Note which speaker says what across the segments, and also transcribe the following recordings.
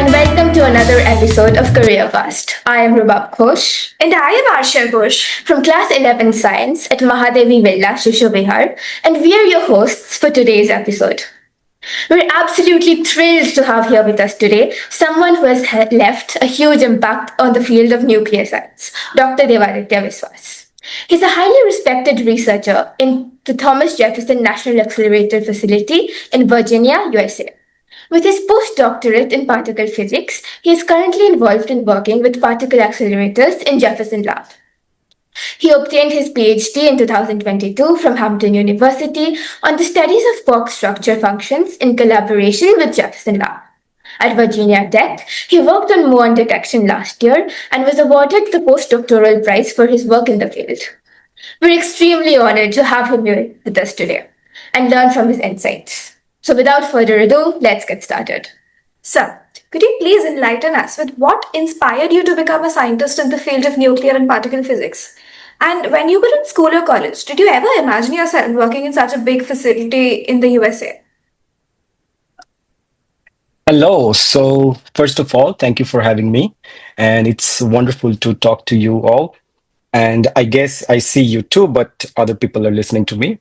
Speaker 1: and welcome to another episode of Career Fast. I am Rubab Ghosh.
Speaker 2: And I am Arsha Ghosh.
Speaker 1: From Class 11 Science at Mahadevi Villa, Shishobihar, and we are your hosts for today's episode. We're absolutely thrilled to have here with us today someone who has left a huge impact on the field of nuclear science, Dr. Debaditya Biswas. He's a highly respected researcher in the Thomas Jefferson National Accelerator Facility in Virginia, USA. With his postdoctorate in particle physics, he is currently involved in working with particle accelerators in Jefferson Lab. He obtained his PhD in 2022 from Hampton University on the studies of quark structure functions in collaboration with Jefferson Lab. At Virginia Tech, he worked on muon detection last year and was awarded the postdoctoral prize for his work in the field. We're extremely honored to have him here with us today and learn from his insights. So without further ado, let's get started.
Speaker 2: Sir, could you please enlighten us with what inspired you to become a scientist in the field of nuclear and particle physics? And when you were in school or college, did you ever imagine yourself working in such a big facility in the USA?
Speaker 3: Hello. So, first of all, thank you for having me. And it's wonderful to talk to you all. And I guess I see you too, but other people are listening to me.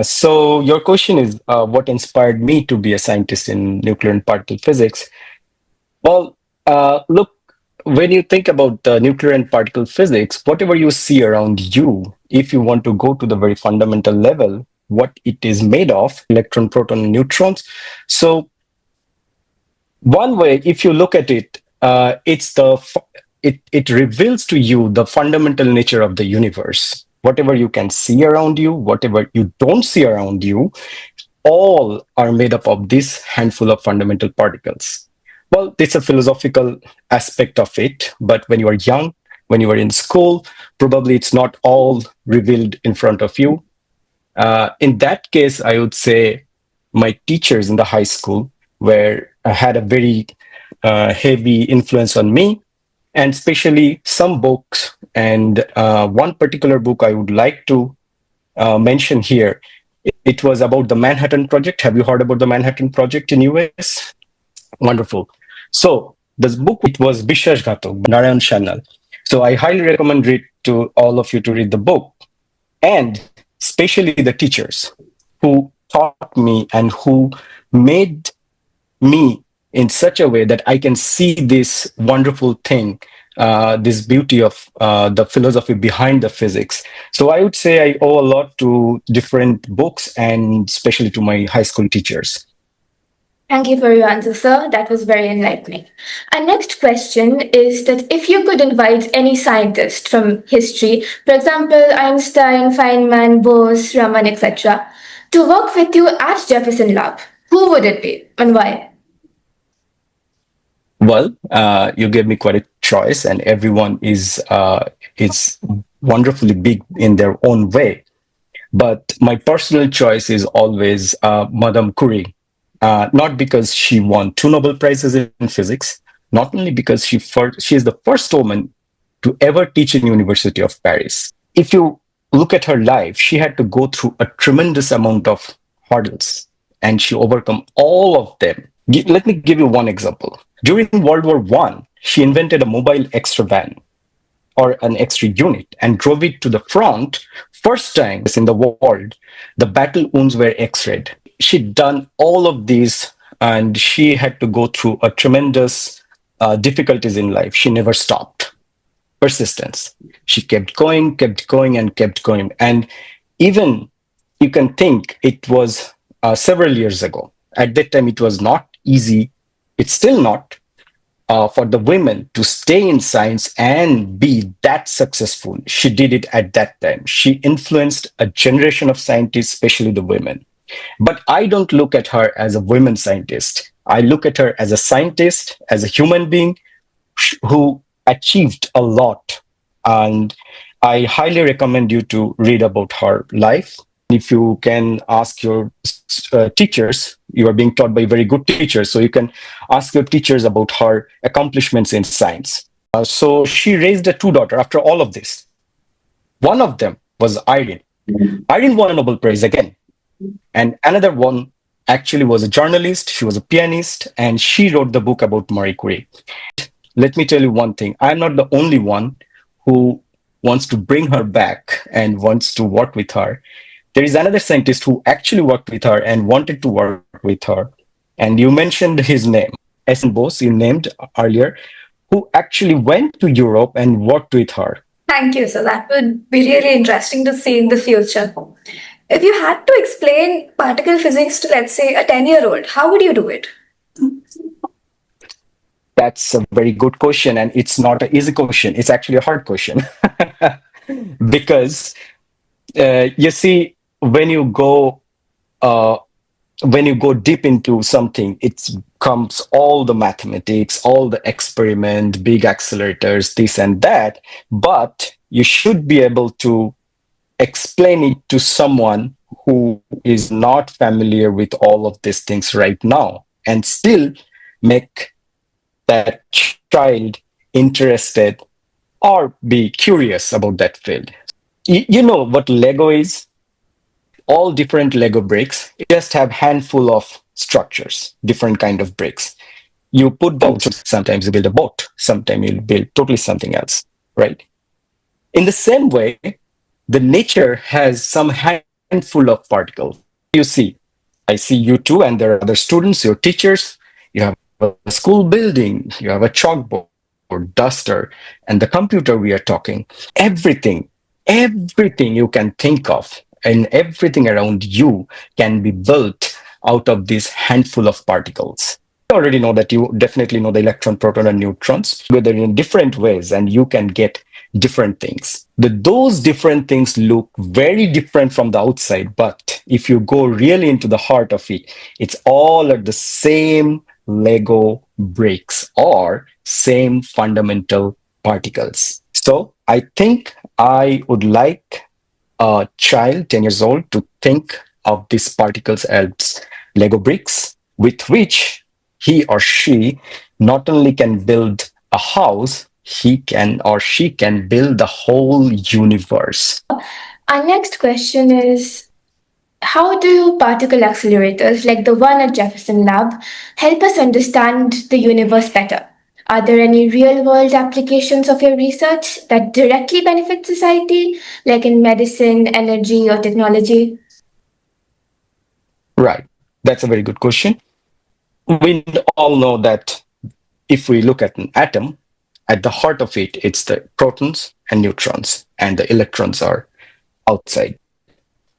Speaker 3: So, your question is what inspired me to be a scientist in nuclear and particle physics? Well, look, when you think about nuclear and particle physics, whatever you see around you, if you want to go to the very fundamental level, what it is made of, electron, proton, and neutrons. So, one way, if you look at it, it reveals to you the fundamental nature of the universe. Whatever you can see around you, whatever you don't see around you, all are made up of this handful of fundamental particles. Well, it's a philosophical aspect of it, but when you are young, when you are in school, probably it's not all revealed in front of you. In that case, I would say my teachers in the high school had a very heavy influence on me, and especially some books. And one particular book I would like to mention here. It was about the Manhattan Project. Have you heard about the Manhattan Project in US? Wonderful. So this book, it was Biswa Narayan Channel. So I highly recommend it to all of you to read the book, and especially the teachers who taught me and who made me in such a way that I can see this wonderful thing, this beauty of the philosophy behind the physics. So I would say I owe a lot to different books and especially to my high school teachers.
Speaker 1: Thank you for your answer, sir. That was very enlightening. Our next question is that if you could invite any scientist from history, for example, Einstein, Feynman, Bose, Raman, etc., to work with you at Jefferson Lab, who would it be and why?
Speaker 3: Well, you gave me quite a choice, and everyone is wonderfully big in their own way. But my personal choice is always Madame Curie. Not because she won 2 Nobel Prizes in physics, not only because she is the first woman to ever teach in University of Paris. If you look at her life, she had to go through a tremendous amount of hurdles, and she overcome all of them. Let me give you one example. During World War I, she invented a mobile X-ray van or an X-ray unit and drove it to the front. First time in the world, the battle wounds were X-rayed. She'd done all of these, and she had to go through a tremendous difficulties in life. She never stopped. Persistence. She kept going, and kept going. And even you can think it was several years ago. At that time, it was not easy. It's still not for the women to stay in science and be that successful. She did it at that time. She influenced a generation of scientists, especially the women. But I don't look at her as a women scientist. I look at her as a scientist, as a human being who achieved a lot. And I highly recommend you to read about her life. If you can ask your teachers, you are being taught by very good teachers, so you can ask your teachers about her accomplishments in science. So she raised 2 daughters after all of this. One of them was Irene. Irene won a Nobel Prize again. And another one actually was a journalist, she was a pianist, and she wrote the book about Marie Curie. Let me tell you one thing. I'm not the only one who wants to bring her back and wants to work with her. There is another scientist who actually worked with her and wanted to work with her. And you mentioned his name, S.N. Bose, you named earlier, who actually went to Europe and worked with her.
Speaker 2: Thank you. So that would be really interesting to see in the future. If you had to explain particle physics to, let's say, a 10-year-old, how would you do it?
Speaker 3: That's a very good question, and it's not an easy question. It's actually a hard question. Because you see, uh, when you go deep into something, it comes all the mathematics, all the experiment, big accelerators, this and that. But you should be able to explain it to someone who is not familiar with all of these things right now, and still make that child interested or be curious about that field. You know what Lego is? All different Lego bricks just have handful of structures, different kind of bricks. You put them to, sometimes you build a boat, sometimes you build totally something else, right? In the same way, the nature has some handful of particles. You see, I see you too, and there are other students, your teachers, you have a school building, you have a chalkboard, duster, and the computer we are talking. Everything you can think of and everything around you can be built out of this handful of particles. You already know that, you definitely know the electron, proton, and neutrons, whether in different ways, and you can get different things. Those different things look very different from the outside, but if you go really into the heart of it, it's all at the same Lego bricks or same fundamental particles. So I think I would like a child, 10 years old, to think of these particles as Lego bricks with which he or she not only can build a house, he can or she can build the whole universe.
Speaker 1: Our next question is, how do particle accelerators like the one at Jefferson Lab help us understand the universe better? Are there any real world applications of your research that directly benefit society, like in medicine, energy, or technology?
Speaker 3: Right. That's a very good question. We all know that if we look at an atom, at the heart of it, it's the protons and neutrons, and the electrons are outside,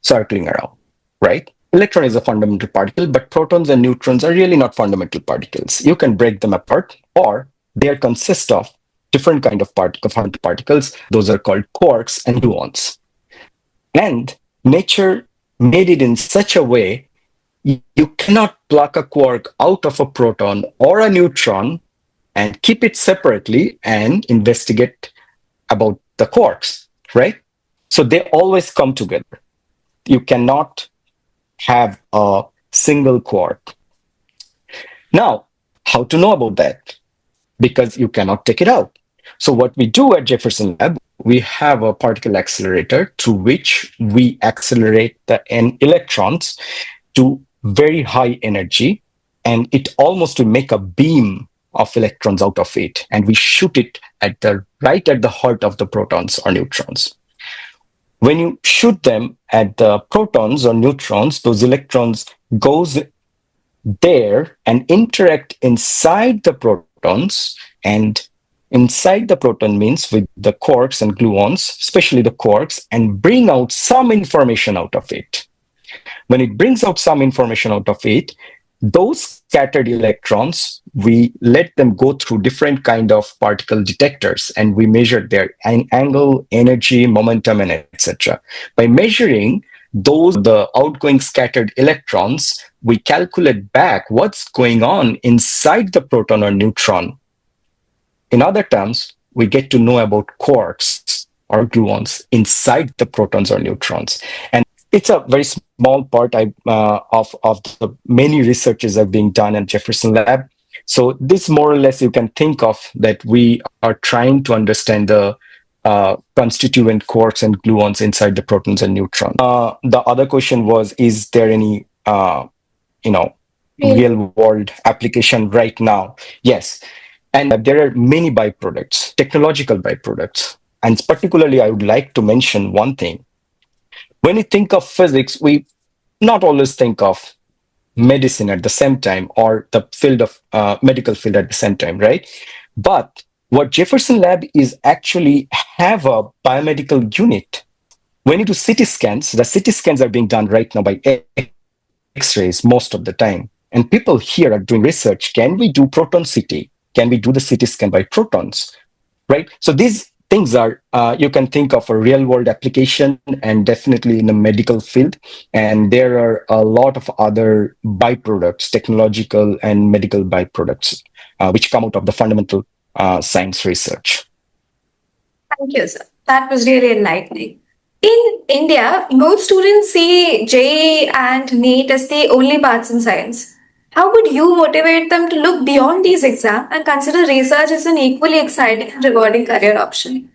Speaker 3: circling around, right? Electron is a fundamental particle, but protons and neutrons are really not fundamental particles. You can break them apart, or they consist of different kind of fundamental particles. Those are called quarks and gluons. And nature made it in such a way you cannot pluck a quark out of a proton or a neutron and keep it separately and investigate about the quarks, right? So they always come together. You cannot have a single quark. Now, how to know about that? Because you cannot take it out. So what we do at Jefferson Lab, we have a particle accelerator through which we accelerate the electrons to very high energy, and it almost to make a beam of electrons out of it, and we shoot it right at the heart of the protons or neutrons. When you shoot them at the protons or neutrons, those electrons goes there and interact inside the protons, and inside the proton means with the quarks and gluons, especially the quarks, and bring out some information out of it. When it brings out some information out of it, those scattered electrons, we let them go through different kind of particle detectors, and we measure their angle, energy, momentum, and etc. By measuring the outgoing scattered electrons, we calculate back what's going on inside the proton or neutron. In other terms, we get to know about quarks or gluons inside the protons or neutrons. And it's a very small part of the many researches that are being done at Jefferson Lab. So this more or less you can think of that we are trying to understand the constituent quarks and gluons inside the protons and neutrons. The other question was, is there any
Speaker 1: Really?
Speaker 3: real world application right now. Yes. And there are many byproducts, technological byproducts. And particularly, I would like to mention one thing. When you think of physics, we not always think of medicine at the same time or the field of medical field at the same time, right? But what Jefferson Lab is actually have a biomedical unit. When you do CT scans, the CT scans are being done right now by X-rays most of the time. And people here are doing research. Can we do proton CT? Can we do the CT scan by protons? Right? So these things are, you can think of a real world application and definitely in the medical field. And there are a lot of other byproducts, technological and medical byproducts, which come out of the fundamental science research.
Speaker 2: Thank you, sir. That was really enlightening. In India, most students see JEE and NEET as the only paths in science. How would you motivate them to look beyond these exams and consider research as an equally exciting and rewarding career option?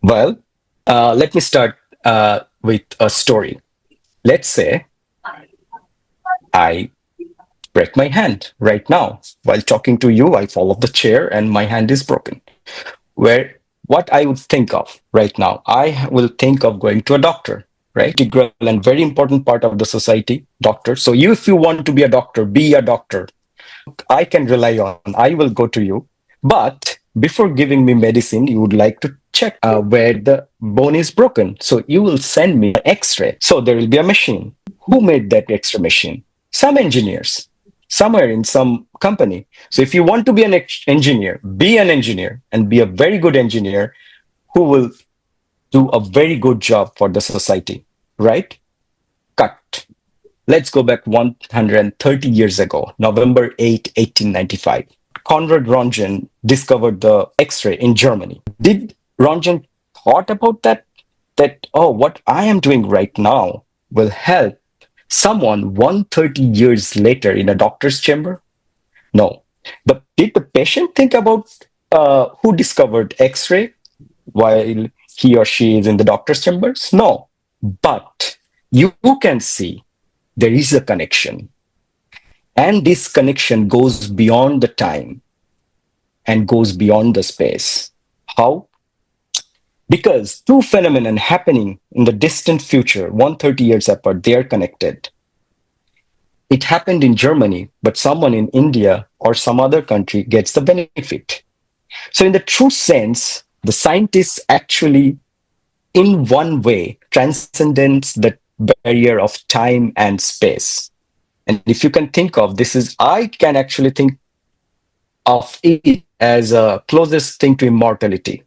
Speaker 3: Well, let me start with a story. Let's say I break my hand right now. While talking to you, I fall off the chair and my hand is broken. Where what I would think of right now, I will think of going to a doctor, right? Integral and very important part of the society, doctor. So you, if you want to be a doctor, be a doctor. I can rely on. I will go to you. But before giving me medicine, you would like to check where the bone is broken. So you will send me an X-ray. So there will be a machine. Who made that X-ray machine? Some engineers, somewhere in some company. So if you want to be an engineer, be an engineer and be a very good engineer who will do a very good job for the society, right? Cut. Let's go back 130 years ago, November 8, 1895. Konrad Röntgen discovered the X-ray in Germany. Did Röntgen thought about that? That, oh, what I am doing right now will help someone 130 years later in a doctor's chamber? No. Did the patient think about who discovered X-ray while he or she is in the doctor's chambers? No. But you can see there is a connection. And this connection goes beyond the time and goes beyond the space. How? Because two phenomena happening in the distant future, 130 years apart, they are connected. It happened in Germany, but someone in India or some other country gets the benefit. So in the true sense, the scientists actually, in one way, transcendence the barrier of time and space. And if you can think of I can actually think of it as a closest thing to immortality.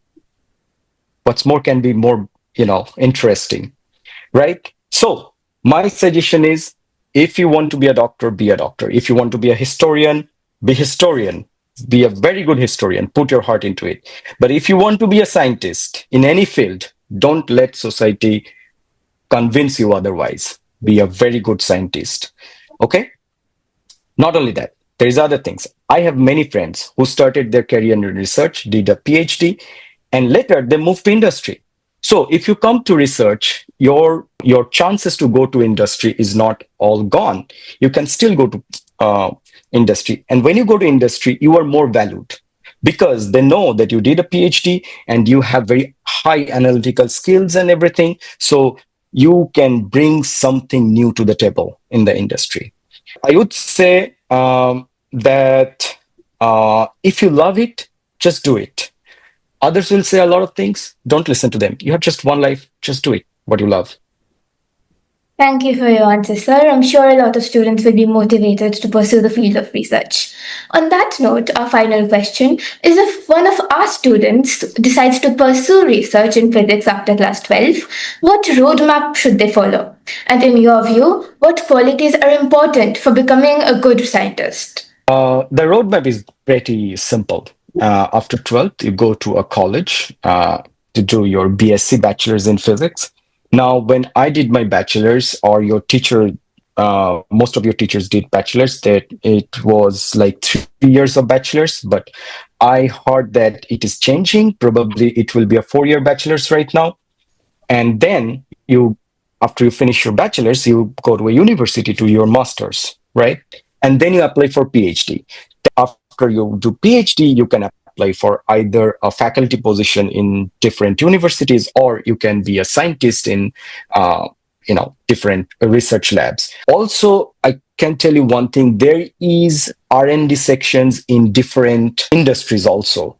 Speaker 3: What's more can be more, interesting, right? So my suggestion is, if you want to be a doctor, be a doctor. If you want to be a historian, be historian. Be a very good historian. Put your heart into it. But if you want to be a scientist in any field, don't let society convince you otherwise. Be a very good scientist. Okay? Not only that, there's other things. I have many friends who started their career in research, did a PhD, and later they moved to industry. So if you come to research, your chances to go to industry is not all gone. You can still go to industry. And when you go to industry, you are more valued because they know that you did a PhD and you have very high analytical skills and everything. So you can bring something new to the table in the industry. I would say that if you love it, just do it. Others will say a lot of things. Don't listen to them. You have just one life. Just do it, what you love.
Speaker 1: Thank you for your answer, sir. I'm sure a lot of students will be motivated to pursue the field of research. On that note, our final question is, if one of our students decides to pursue research in physics after class 12, what roadmap should they follow? And in your view, what qualities are important for becoming a good scientist?
Speaker 3: The roadmap is pretty simple. After 12th, you go to a college to do your BSc, bachelor's in physics. Now, when I did my bachelor's, or your teacher, most of your teachers did bachelor's, that it was like 3 years of bachelor's, but I heard that it is changing. Probably it will be a 4-year bachelor's right now. And then you after you finish your bachelor's, you go to a university to your master's, right? And then you apply for PhD. After you do PhD, you can apply for either a faculty position in different universities, or you can be a scientist in different research labs. Also, I can tell you one thing: there is R&D sections in different industries also.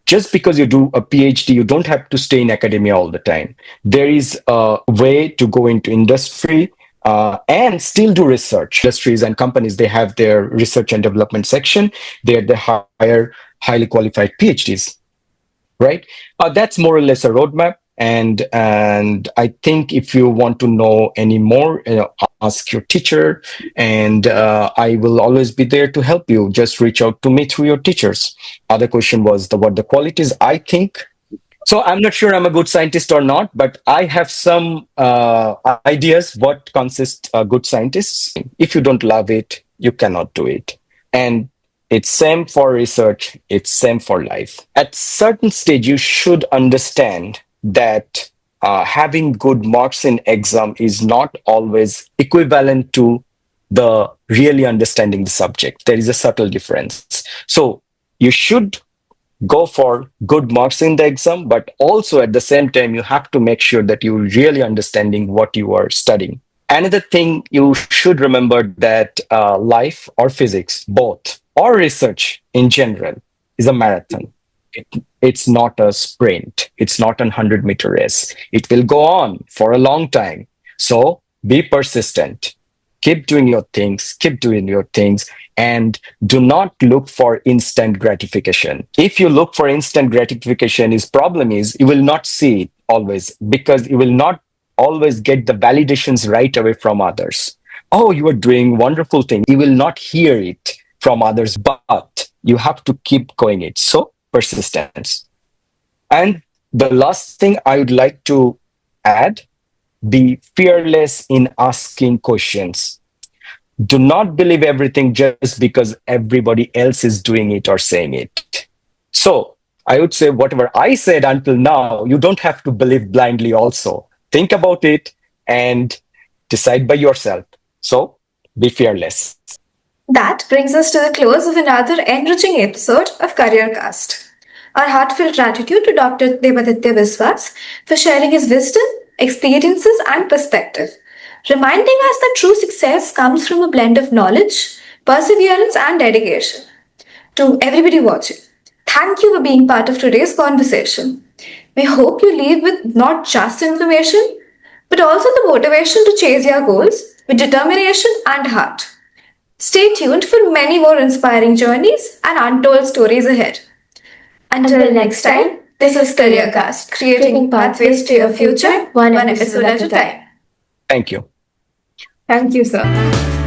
Speaker 3: Just because you do a PhD, you don't have to stay in academia all the time. There is a way to go into industry and still do research. Industries and companies, they have their research and development section. They hire highly qualified PhDs, right? That's more or less a roadmap. And I think if you want to know any more, ask your teacher, and I will always be there to help you. Just reach out to me through your teachers. Other question was what the qualities. I think so. I'm not sure I'm a good scientist or not, but I have some ideas what consists a good scientist. If you don't love it, you cannot do it. And it's same for research. It's same for life. At certain stage, you should understand that having good marks in exam is not always equivalent to the really understanding the subject. There is a subtle difference. So you should go for good marks in the exam, but also at the same time, you have to make sure that you're really understanding what you are studying. Another thing you should remember that life or physics, both, or research in general, is a marathon. It's not a sprint. It's not a 100-meter race. It will go on for a long time. So be persistent. Keep doing your things. Keep doing your things. And do not look for instant gratification. If you look for instant gratification, his problem is you will not see it always, because you will not always get the validations right away from others. Oh, you are doing wonderful thing. You will not hear it from others, but you have to keep going it. So persistence. And the last thing I would like to add, be fearless in asking questions. Do not believe everything just because everybody else is doing it or saying it. So I would say whatever I said until now, you don't have to believe blindly also. Think about it and decide by yourself. So be fearless.
Speaker 2: That brings us to the close of another enriching episode of CareerCast. Our heartfelt gratitude to Dr. Debaditya Biswa for sharing his wisdom, experiences, and perspective, reminding us that true success comes from a blend of knowledge, perseverance, and dedication. To everybody watching, thank you for being part of today's conversation. We hope you leave with not just information, but also the motivation to chase your goals with determination and heart. Stay tuned for many more inspiring journeys and untold stories ahead. Until next time, this is CareerCast, creating pathways to your future, one episode at a time.
Speaker 3: Thank you.
Speaker 2: Thank you, sir.